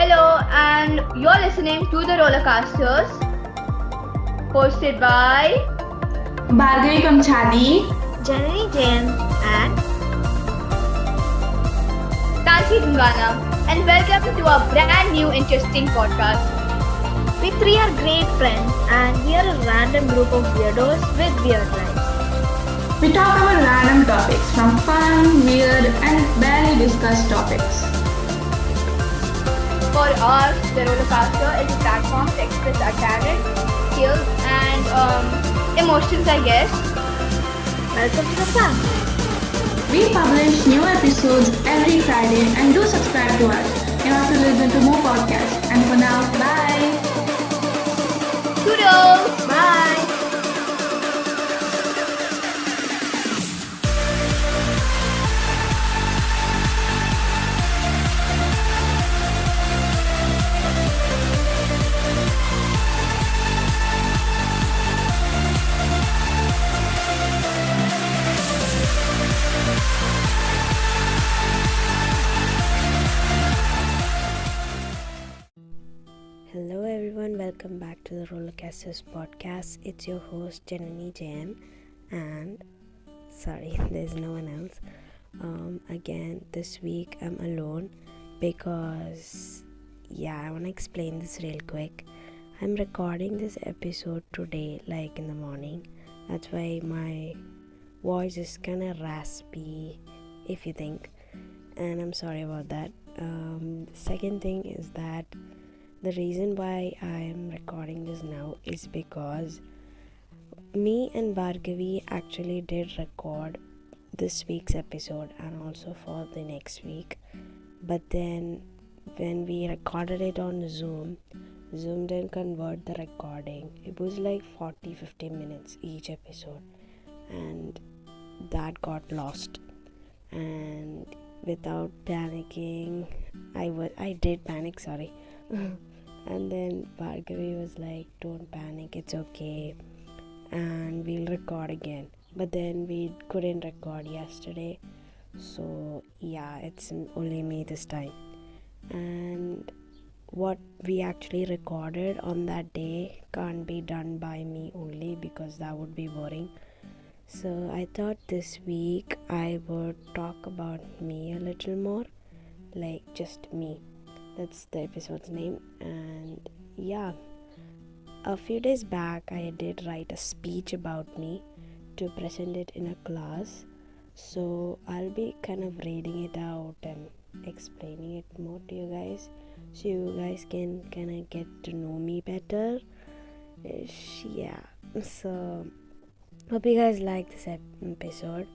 Hello, and you're listening to the Rollercasters, hosted by Bharghavi and Tansi. Janani and Tansi Gungana, and welcome to our brand new interesting podcast. we three are great friends and we are a random group of weirdos with weird lives. We talk about random topics from fun, weird, and barely discussed topics. For us, the Rollercaster is a platform to express our talent, skills, and emotions, I guess. Welcome to the fun. We publish new episodes every Friday and do subscribe to us. You have to listen to more podcasts. And for now, bye. Toodles! Bye. Hello everyone, welcome back to the Rollercasters podcast. It's your host Janani and sorry, there's no one else. Again, this week I'm alone because I want to explain this real quick. I'm recording this episode today, like in the morning. That's why my voice is kind of raspy, if you think, and I'm sorry about that. The second thing is that the reason why I am recording this now is because me and Bhargavi actually did record this week's episode and also for the next week. But then when we recorded it on Zoom didn't convert the recording. It was like 40-50 minutes each episode, and that got lost. And without panicking, I did panic, sorry. And then Bhargavi was like, don't panic, it's okay, and we'll record again. But then we couldn't record yesterday, so it's only me this time. And what we actually recorded on that day can't be done by me only, because that would be boring. So I thought this week I would talk about me a little more, like just me. That's the episode's name. And a few days back I did write a speech about me to present it in a class, so I'll be kind of reading it out and explaining it more to you guys, so you guys can kind of get to know me better. So hope you guys like this episode,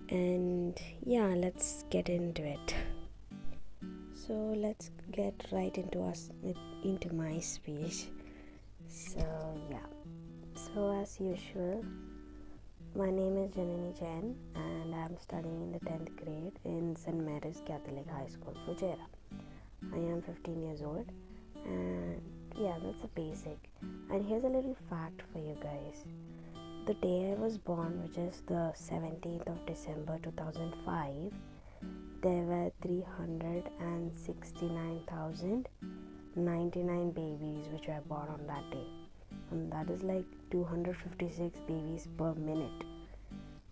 and let's get into it. So let's get right into my speech. So as usual, my name is Janani and I'm studying in the 10th grade in St. Mary's Catholic High School, Fujairah. I am 15 years old, and that's the basic. And here's a little fact for you guys. The day I was born, which is the 17th of December 2005, there were 369,099 babies which were born on that day, and that is like 256 babies per minute,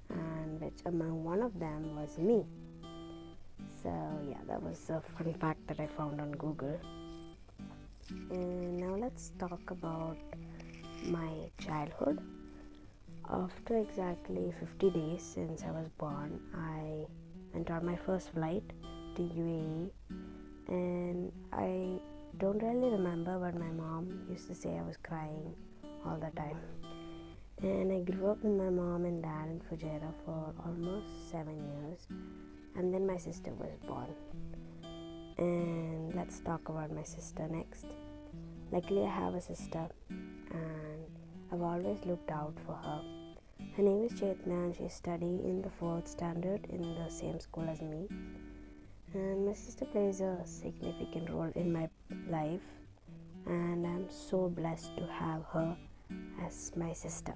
and which among one of them was me. So that was a fun fact that I found on Google. And now let's talk about my childhood. After exactly 50 days since I was born, I went on my first flight to UAE, and I don't really remember, but my mom used to say I was crying all the time. And I grew up with my mom and dad in Fujairah for almost 7 years, and then my sister was born. And let's talk about my sister next. Luckily I have a sister, and I've always looked out for her. Her name is Chetna, and she's studying in the 4th standard in the same school as me. And my sister plays a significant role in my life, and I'm so blessed to have her as my sister.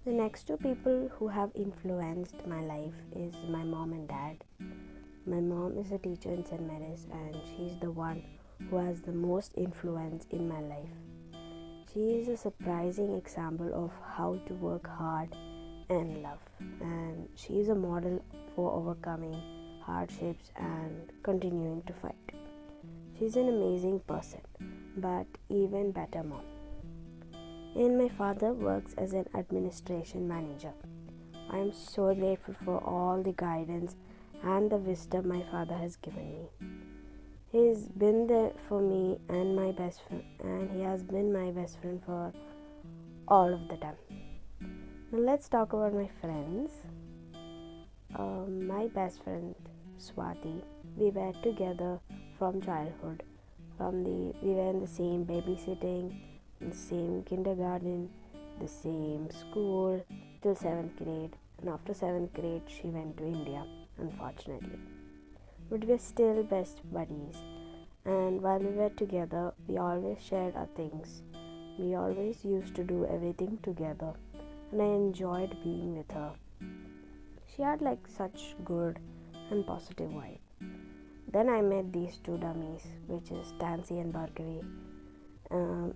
The next two people who have influenced my life is my mom and dad. My mom is a teacher in St. Mary's, and she's the one who has the most influence in my life. She is a surprising example of how to work hard and love, and she is a model for overcoming hardships and continuing to fight. She's an amazing person, but even better mom. And my father works as an administration manager. I am so grateful for all the guidance and the wisdom my father has given me. He's been there for me and my best friend, and he has been my best friend for all of the time. Now let's talk about my friends. My best friend Swati, we were together from childhood. We were in the same babysitting, in the same kindergarten, the same school till 7th grade, and after 7th grade she went to India, unfortunately. But we're still best buddies, and while we were together, we always shared our things. We always used to do everything together, and I enjoyed being with her. She had like such good and positive vibe. Then I met these two dummies, which is Tansi and Bharghavi.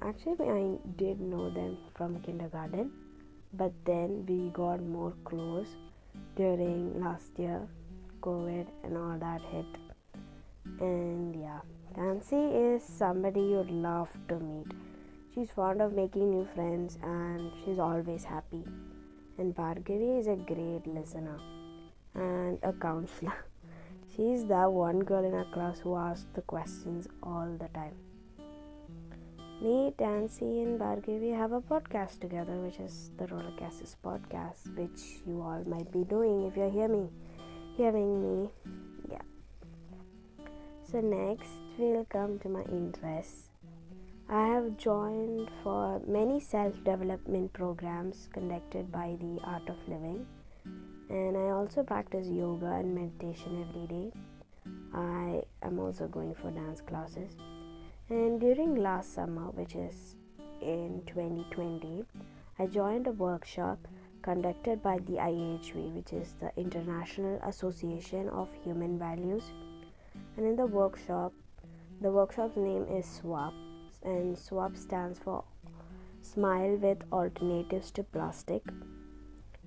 Actually, I did know them from kindergarten, but then we got more close during last year. COVID and all that hit, and yeah, Tansi is somebody you'd love to meet. She's fond of making new friends and she's always happy. And Bhargavi is a great listener and a counselor. She's that one girl in our class who asks the questions all the time. Me, Tansi, and Bhargavi have a podcast together, which is the Rollercasters podcast, which you all might be doing if you're hearing me. Yeah. So next we'll come to my interests. I have joined for many self-development programs conducted by the Art of Living, and I also practice yoga and meditation every day. I am also going for dance classes, and during last summer, which is in 2020, I joined a workshop conducted by the IHV, which is the International Association of Human Values. And in the workshop's name is SWAP, and SWAP stands for Smile with Alternatives to Plastic.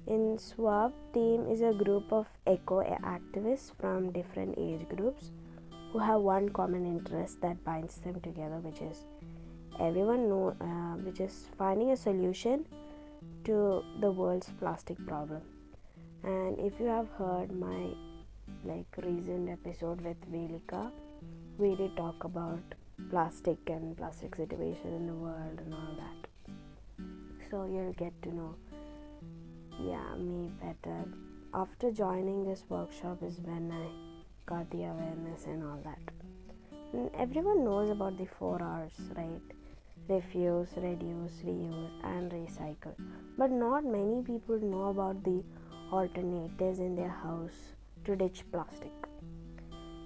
In SWAP team is a group of eco activists from different age groups who have one common interest that binds them together, which is finding a solution to the world's plastic problem. And if you have heard my recent episode with Velika, we did talk about plastic and plastic situation in the world and all that, so you'll get to know me better. After joining this workshop is when I got the awareness and all that. And everyone knows about the 4 R's, right? Refuse, reduce, reuse and recycle, but not many people know about the alternatives in their house to ditch plastic.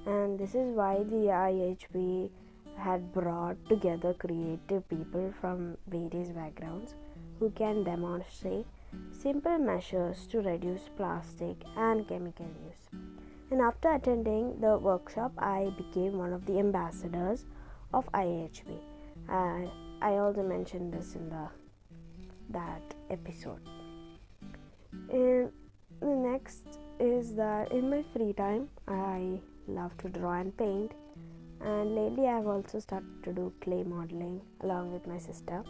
And this is why the IHB had brought together creative people from various backgrounds who can demonstrate simple measures to reduce plastic and chemical use. And after attending the workshop, I became one of the ambassadors of IHB. And I also mentioned this in that episode. And the next is that in my free time, I love to draw and paint. And lately, I've also started to do clay modeling along with my sister.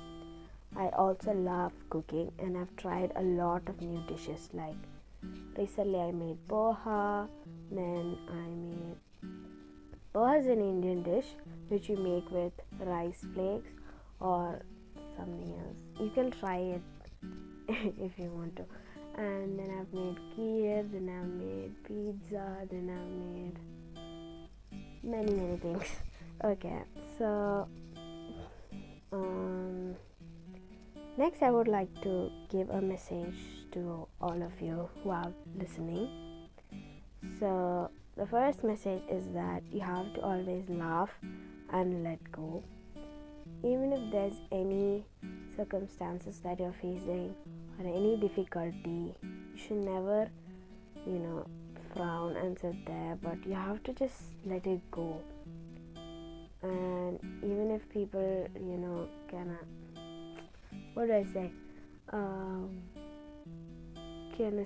I also love cooking, and I've tried a lot of new dishes. Like recently, I made poha. Then poha is an Indian dish which you make with rice flakes or something else. You can try it if you want to. And then I've made kheer, then I've made pizza, then I've made many things. Okay, so next I would like to give a message to all of you who are listening. So the first message is that you have to always laugh and let go. Even if there's any circumstances that you're facing or any difficulty, you should never, frown and sit there, but you have to just let it go. And even if people, what do I say,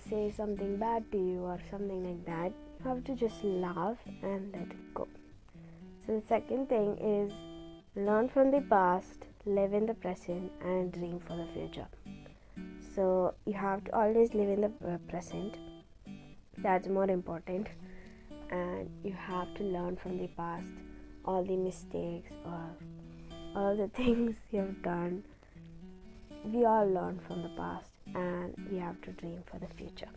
say something bad to you or something like that, you have to just laugh and let it go. So the second thing is learn from the past, live in the present, and dream for the future. So you have to always live in the present. That's more important. And you have to learn from the past, all the mistakes or all the things you've done. We all learn from the past, and we have to dream for the future.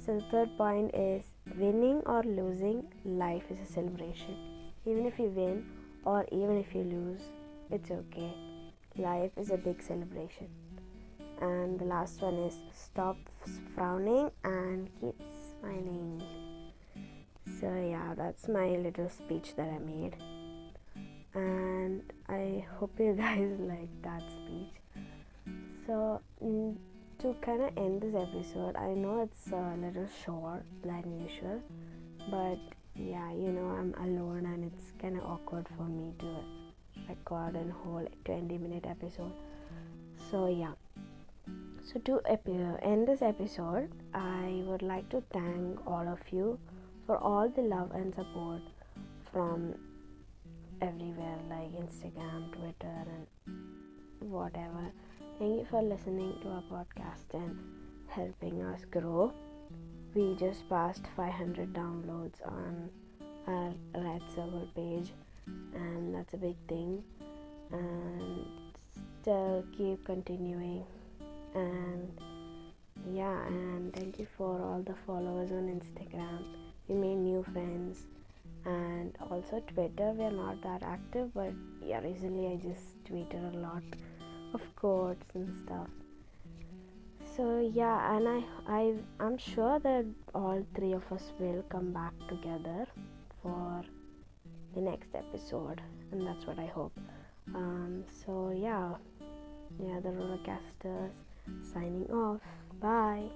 So the third point is winning or losing, life is a celebration. Even if you win or even if you lose, it's okay. Life is a big celebration. And the last one is stop frowning and keep smiling. So yeah, that's my little speech that I made, and I hope you guys like that speech. So to kind of end this episode, I know it's a little short than usual, but yeah, I'm alone and it's kind of awkward for me to record a whole 20-minute episode. So yeah, so to end this episode, I would like to thank all of you for all the love and support from everywhere, like Instagram, Twitter, and whatever. Thank you for listening to our podcast and helping us grow. We just passed 500 downloads on our Red Circle page, and that's a big thing. And still keep continuing. And yeah, and thank you for all the followers on Instagram. We made new friends, and also Twitter. We are not that active, but yeah, recently I just tweeted a lot of quotes and stuff. So yeah, and I'm sure that all three of us will come back together for the next episode, and that's what I hope. So yeah, the Rollercasters signing off. Bye.